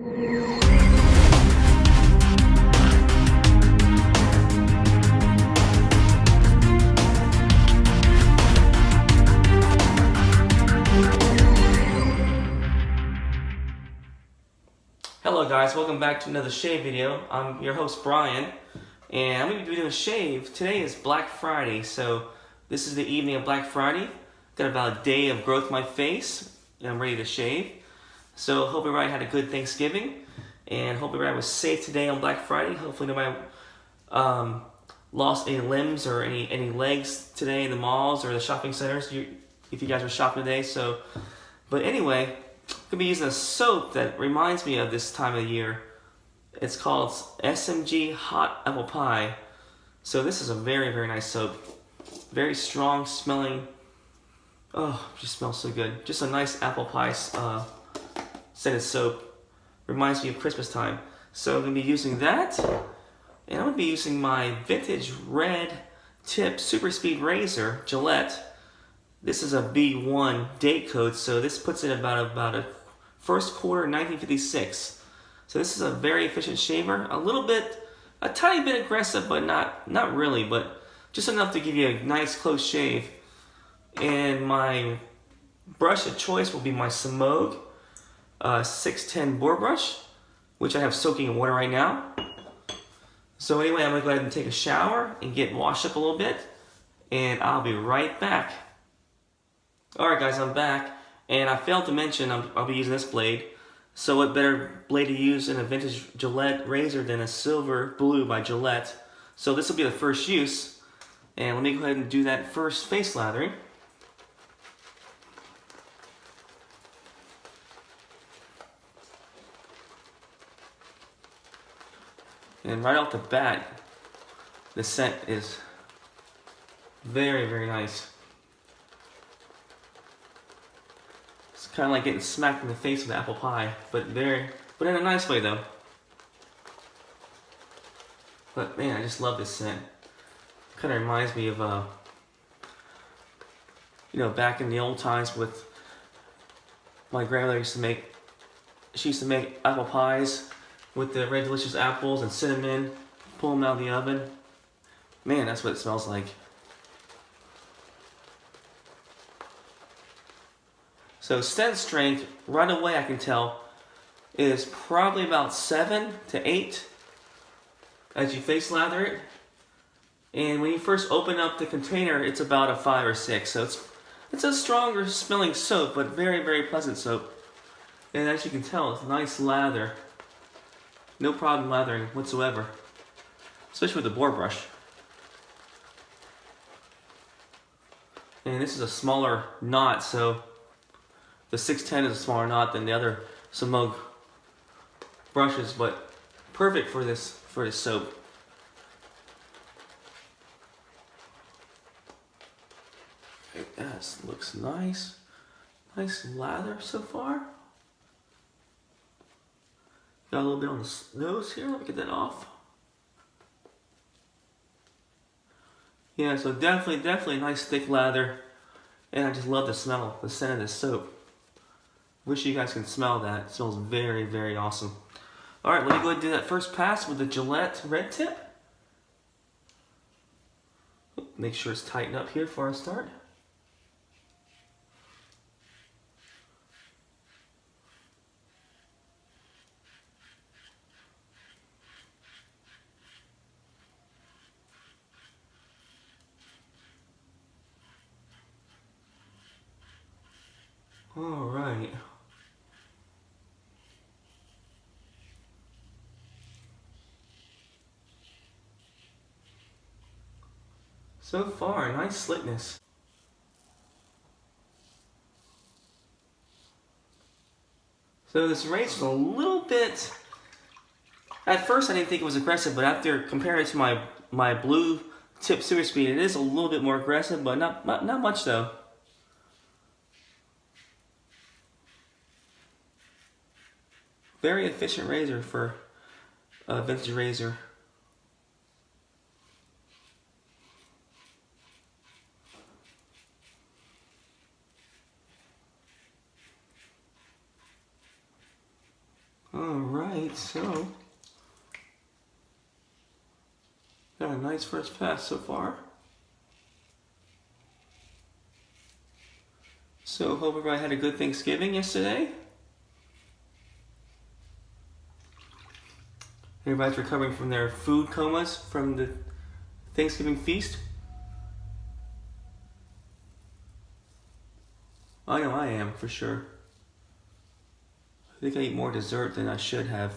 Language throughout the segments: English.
Hello guys, welcome back to another shave video. I'm your host Brian, and I'm going to be doing a shave. Today is Black Friday, so this is the evening of Black Friday. Got about a day of growth in my face, and I'm ready to shave. So hope everybody had a good Thanksgiving, and hope everybody was safe today on Black Friday. Hopefully nobody lost any limbs or any legs today in the malls or the shopping centers, if you guys were shopping today. But anyway, I'm going to be using a soap that reminds me of this time of year. It's called SMG Hot Apple Pie. So this is a very, very nice soap. Very strong smelling. Oh, it just smells so good. Just a nice apple pie scented soap. Reminds me of Christmas time. So I'm going to be using that. And I'm going to be using my vintage red tip super speed razor, Gillette. This is a B1 date code, so this puts it about a first quarter 1956. So this is a very efficient shaver. A tiny bit aggressive, but not really, but just enough to give you a nice close shave. And my brush of choice will be my Semogue 610 Boar brush, which I have soaking in water right now. So anyway, I'm gonna go ahead and take a shower and get washed up a little bit, and I'll be right back. Alright guys, I'm back, and I failed to mention I'll be using this blade. So what better blade to use in a vintage Gillette razor than a silver blue by Gillette. So this will be the first use, and let me go ahead and do that first face lathering. And right off the bat, the scent is very, very nice. It's kind of like getting smacked in the face with apple pie, but in a nice way though. But man, I just love this scent. Kind of reminds me of, back in the old times with my grandmother she used to make apple pies with the red delicious apples and cinnamon, pull them out of the oven. Man, that's what it smells like. So scent strength, right away I can tell, is probably about 7 to 8 as you face lather it. And when you first open up the container, it's about a 5 or 6. So it's a stronger smelling soap, but very, very pleasant soap. And as you can tell, it's a nice lather. No problem lathering whatsoever, especially with the Boar brush. And this is a smaller knot, so the 610 is a smaller knot than the other Semogue brushes, but perfect for this soap. That looks nice. Nice lather so far. Got a little bit on the nose here. Let me get that off. Yeah, so definitely a nice thick lather. And I just love the smell, the scent of this soap. Wish you guys can smell that. It smells very, very awesome. Alright, let me go ahead and do that first pass with the Gillette red tip. Make sure it's tightened up here before I start. All right. So far, nice slickness. So this razor is a little bit, at first I didn't think it was aggressive, but after comparing it to my blue tip super speed, it is a little bit more aggressive, but not much though. Very efficient razor for a vintage razor. All Alright, so got a nice first pass so far. So hope everybody had a good Thanksgiving yesterday. Everybody's recovering from their food comas from the Thanksgiving feast. I know I am, for sure. I think I ate more dessert than I should have.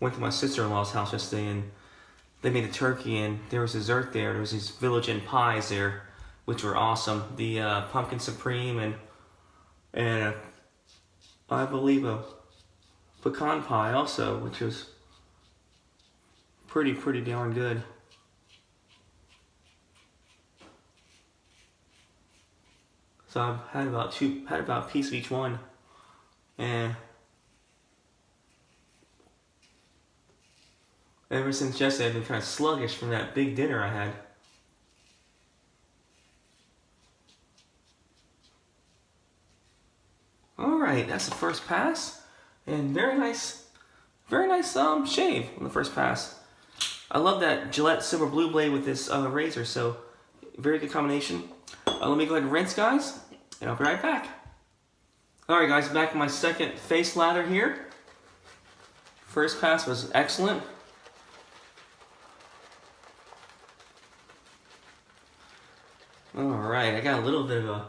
Went to my sister-in-law's house yesterday and they made a turkey and there was dessert there. There was these Village Inn pies there, which were awesome. The pumpkin supreme and I believe a pecan pie also, which was pretty darn good. So I've had about a piece of each one, and ever since yesterday I've been kind of sluggish from that big dinner I had. Alright, that's the first pass, and very nice shave on the first pass. I love that Gillette silver blue blade with this razor, so very good combination. Let me go ahead and rinse, guys, and I'll be right back. Alright guys, back in my second face lather here. First pass was excellent. Alright, I got a little bit of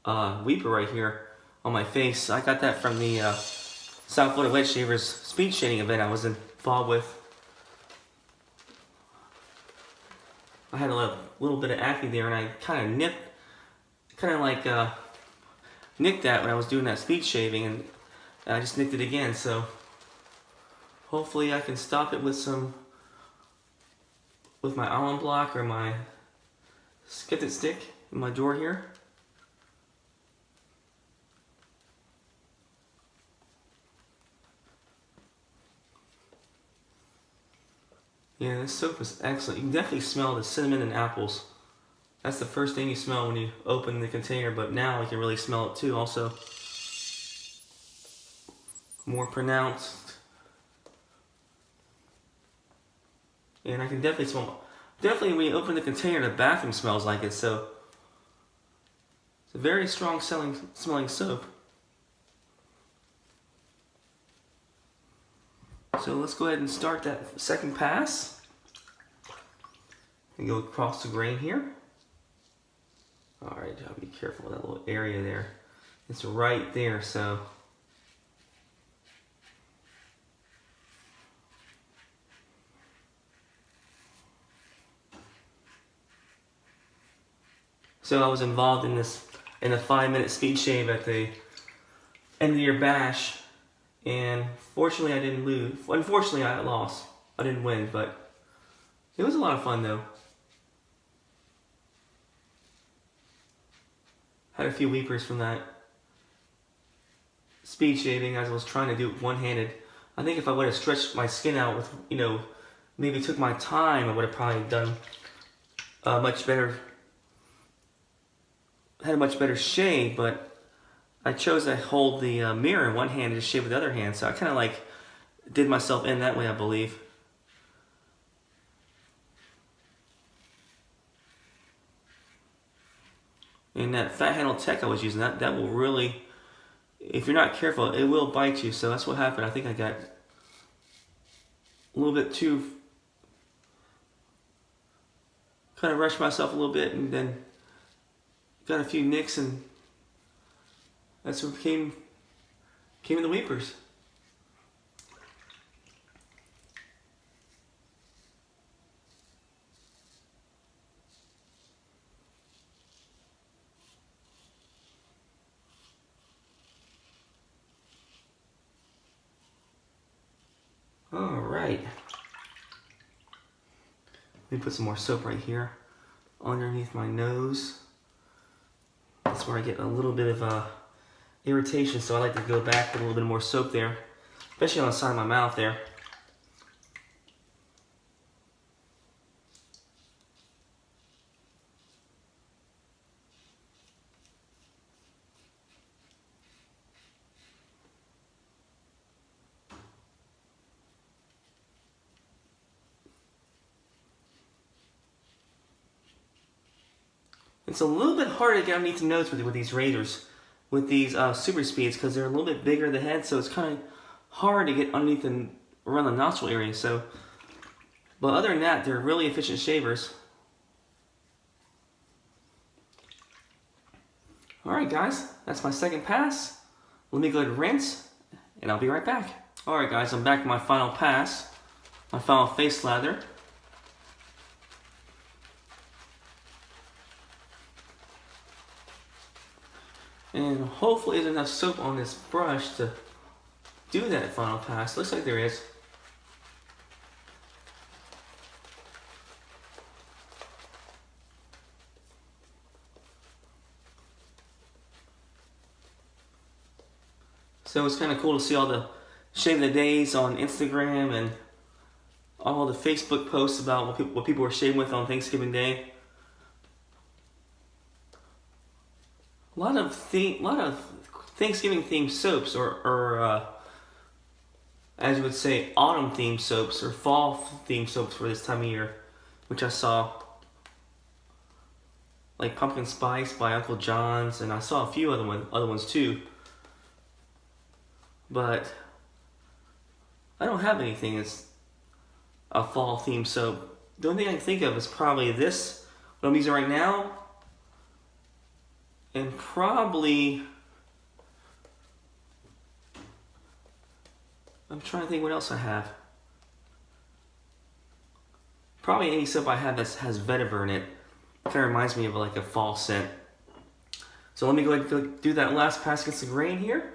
a weeper right here on my face. I got that from the South Florida Wet Shavers speed shading event I was involved with. I had a little bit of acne there, and I kind of nicked that when I was doing that speed shaving, and I just nicked it again. So hopefully I can stop it with my almond block or my skip-it stick in my drawer here. Yeah, this soap is excellent. You can definitely smell the cinnamon and apples. That's the first thing you smell when you open the container, but now you can really smell it too also. More pronounced. And I can definitely smell, when you open the container, the bathroom smells like it, so it's a very strong smelling soap. So let's go ahead and start that second pass. And go across the grain here. Alright, I'll be careful with that little area there. It's right there, so. So I was involved in a 5-minute speed shave at the end of the year bash. And fortunately I didn't lose. Unfortunately I lost. I didn't win, but it was a lot of fun though. Had a few weepers from that speed shaving as I was trying to do it one-handed. I think if I would have stretched my skin out with, maybe took my time, I would have probably done much better. Had a much better shave, but I chose to hold the mirror in one hand and just shave with the other hand, so I kind of did myself in that way, I believe. And that fat handle tech I was using, that will really, if you're not careful, it will bite you. So that's what happened. I think I got a little bit too, kind of rushed myself a little bit, and then got a few nicks, and that's what came in the weepers. All right. Let me put some more soap right here underneath my nose. That's where I get a little bit of irritation, so I like to go back with a little bit more soap there, especially on the side of my mouth there. It's a little bit harder to get underneath the nose with these razors, with these super speeds, because they're a little bit bigger the head, so it's kind of hard to get underneath and around the nostril area. So, but other than that, they're really efficient shavers. Alright guys, that's my second pass. Let me go ahead and rinse, and I'll be right back. Alright guys, I'm back with my final pass, my final face lather. And hopefully there's enough soap on this brush to do that final pass. Looks like there is. So it's kind of cool to see all the shave of the days on Instagram and all the Facebook posts about what people were shaving with on Thanksgiving Day. A lot of Thanksgiving themed soaps, or as you would say, autumn themed soaps or fall themed soaps for this time of year, which I saw, like Pumpkin Spice by Uncle John's, and I saw a few other ones too. But I don't have anything that's a fall themed soap. The only thing I can think of is probably this, what I'm using right now, and probably, I'm trying to think what else I have. Probably any soap I have that has vetiver in it. Kind of reminds me of like a fall scent. So let me go ahead and do that last pass against the grain here.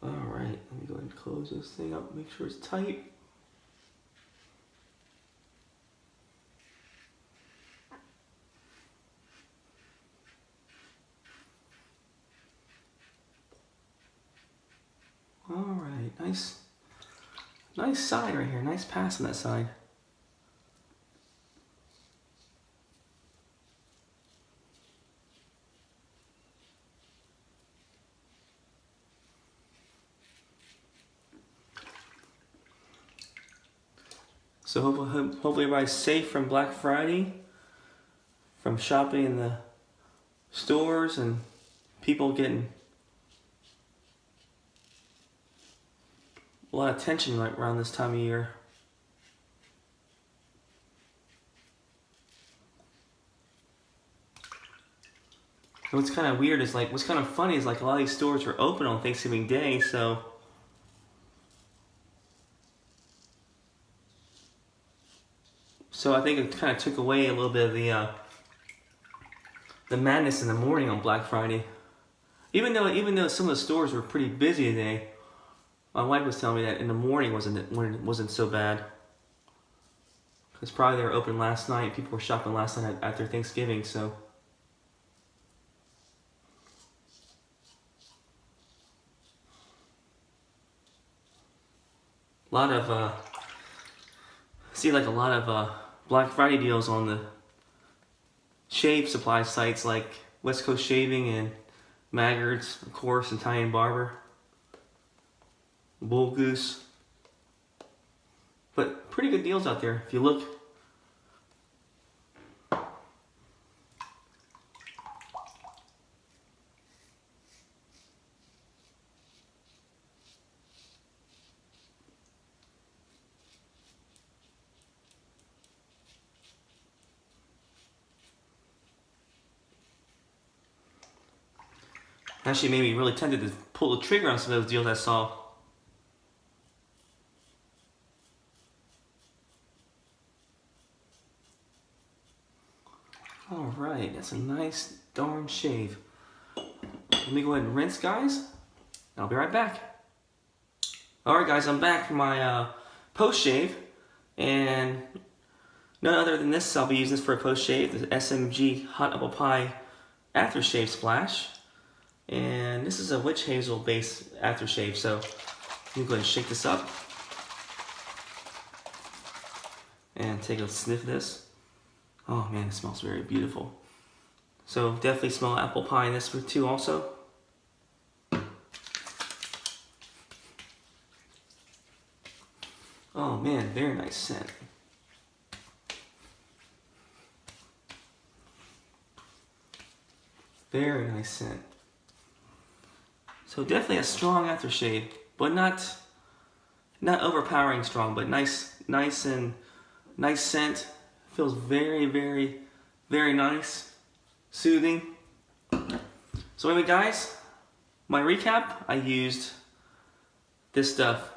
Alright, let me go ahead and close this thing up, make sure it's tight. Alright, nice side right here, nice pass on that side. So hopefully everybody's safe from Black Friday, from shopping in the stores and people getting a lot of tension right around this time of year. And what's kind of weird is what's kind of funny is a lot of these stores were open on Thanksgiving Day, so I think it kind of took away a little bit of the madness in the morning on Black Friday. Even though some of the stores were pretty busy today, my wife was telling me that in the morning wasn't so bad. Because probably they were open last night. People were shopping last night after Thanksgiving, so. A lot of Black Friday deals on the shave supply sites like West Coast Shaving and Maggards, of course, and Italian Barber, Bull Goose. But pretty good deals out there if you look. Actually made me really tempted to pull the trigger on some of those deals I saw. Alright, that's a nice darn shave. Let me go ahead and rinse, guys. I'll be right back. Alright guys, I'm back from my post shave, and none other than this, I'll be using this for a post shave, the SMG Hot Apple Pie Aftershave Splash. And this is a witch hazel based aftershave, so let me go ahead and shake this up and take a sniff of this. Oh man, it smells very beautiful. So definitely smell apple pie in this too also. Oh man, very nice scent. Very nice scent. So definitely a strong aftershave, but not overpowering strong, but nice scent. Feels very, very, very nice, soothing. So anyway, guys, my recap: I used this stuff,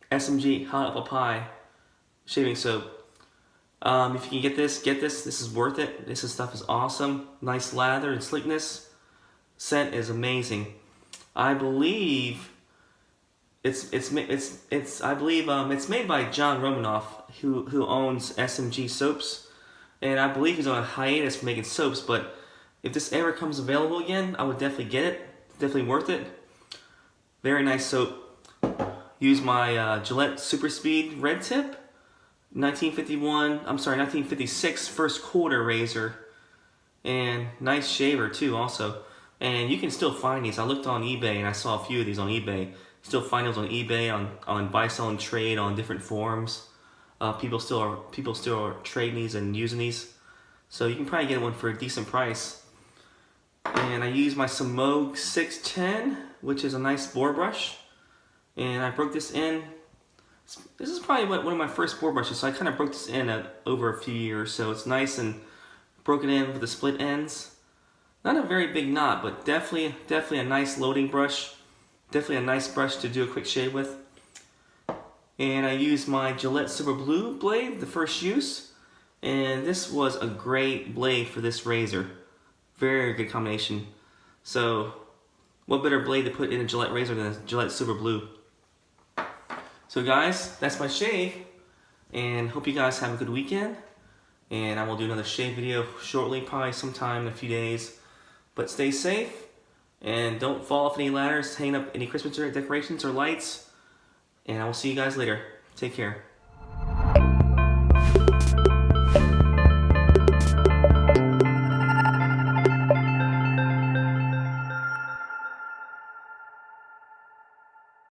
SMG Hot Apple Pie shaving soap. If you can get this, This is worth it. This stuff is awesome. Nice lather and slickness. Scent is amazing. I believe it's made by John Romanoff, who owns SMG Soaps, and I believe he's on a hiatus for making soaps. But if this ever comes available again, I would definitely get it. Definitely worth it. Very nice soap. Use my Gillette Super Speed Red Tip 1956 first quarter razor, and nice shaver too also. And you can still find these. I looked on eBay and I saw a few of these on eBay. Still find those on eBay, on buy, sell, and trade, on different forums. People still are trading these and using these, so you can probably get one for a decent price. And I use my Semogue 610, which is a nice boar brush, and I broke this in. This is probably one of my first boar brushes, so I kind of broke this in over a few years. So it's nice and broken in with the split ends. Not a very big knot, but definitely a nice loading brush. Definitely a nice brush to do a quick shave with. And I used my Gillette Super Blue blade, the first use. And this was a great blade for this razor. Very good combination. So, what better blade to put in a Gillette razor than a Gillette Super Blue? So guys, that's my shave. And hope you guys have a good weekend. And I will do another shave video shortly, probably sometime in a few days. But stay safe, and don't fall off any ladders, hang up any Christmas decorations or lights, and I will see you guys later. Take care.